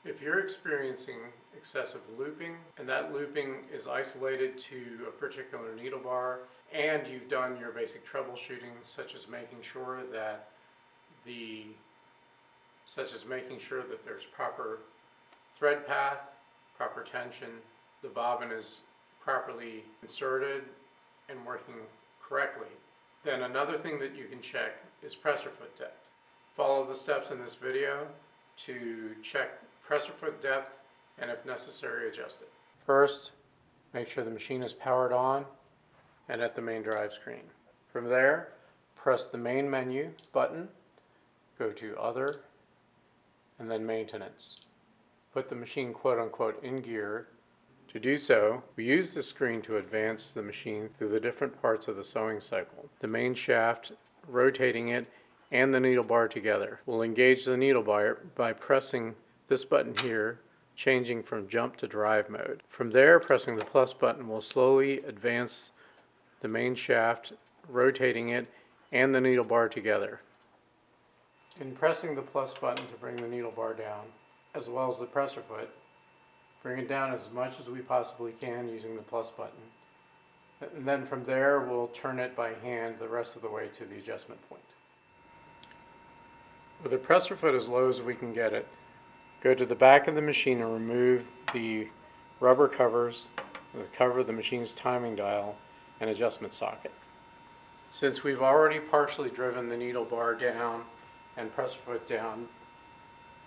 If you're experiencing excessive looping, and that looping is isolated to a particular needle bar, and you've done your basic troubleshooting, such as making sure that there's proper thread path, proper tension, the bobbin is properly inserted and working correctly, then another thing that you can check is presser foot depth. Follow the steps in this video to check presser foot depth and, if necessary, adjust it. First, make sure the machine is powered on and at the main drive screen. From there, press the main menu button, go to Other, and then Maintenance. Put the machine quote-unquote in gear. To do so, we use the screen to advance the machine through the different parts of the sewing cycle. The main shaft, rotating it, and the needle bar together. We'll engage the needle bar by pressing this button here, changing from jump to drive mode. From there, pressing the plus button will slowly advance the main shaft, rotating it, and the needle bar together. In pressing the plus button to bring the needle bar down, as well as the presser foot, bring it down as much as we possibly can using the plus button. And then from there, we'll turn it by hand the rest of the way to the adjustment point. With the presser foot as low as we can get it, go to the back of the machine and remove the rubber covers that cover the machine's timing dial and adjustment socket. Since we've already partially driven the needle bar down and presser foot down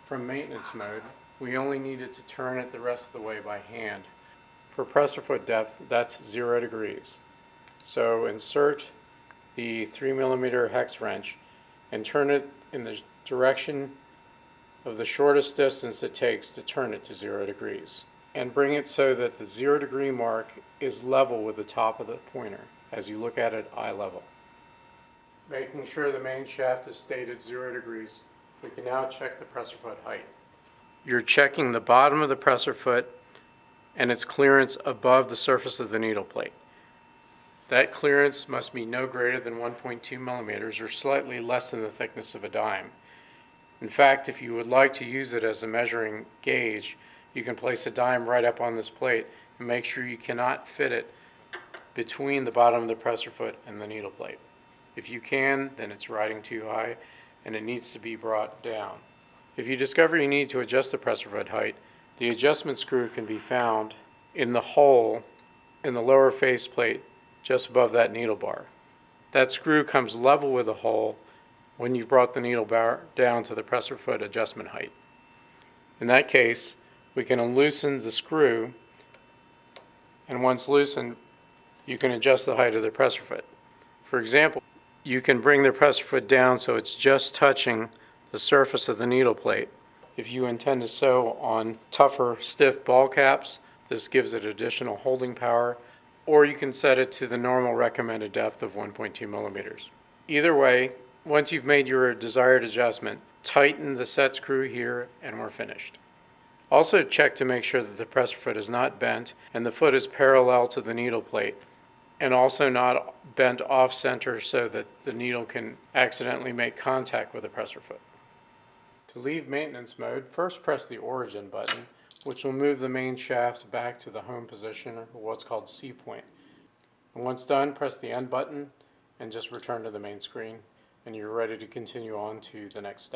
from maintenance mode, we only needed to turn it the rest of the way by hand. For presser foot depth, that's 0 degrees. So insert the 3mm hex wrench and turn it in the direction of the shortest distance it takes to turn it to 0 degrees. And bring it so that the 0 degree mark is level with the top of the pointer as you look at it eye level. Making sure the main shaft is stayed at 0 degrees, we can now check the presser foot height. You're checking the bottom of the presser foot and its clearance above the surface of the needle plate. That clearance must be no greater than 1.2 millimeters or slightly less than the thickness of a dime. In fact, if you would like to use it as a measuring gauge, you can place a dime right up on this plate and make sure you cannot fit it between the bottom of the presser foot and the needle plate. If you can, then it's riding too high and it needs to be brought down. If you discover you need to adjust the presser foot height, the adjustment screw can be found in the hole in the lower faceplate just above that needle bar. That screw comes level with the hole when you've brought the needle bar down to the presser foot adjustment height. In that case, we can unloosen the screw, and once loosened, you can adjust the height of the presser foot. For example, you can bring the presser foot down so it's just touching the surface of the needle plate. If you intend to sew on tougher, stiff ball caps, this gives it additional holding power, or you can set it to the normal recommended depth of 1.2 millimeters. Either way, once you've made your desired adjustment, tighten the set screw here and we're finished. Also check to make sure that the presser foot is not bent and the foot is parallel to the needle plate, and also not bent off center so that the needle can accidentally make contact with the presser foot. To leave maintenance mode, first press the origin button, which will move the main shaft back to the home position, or what's called C point. And once done, press the end button and just return to the main screen, and you're ready to continue on to the next step.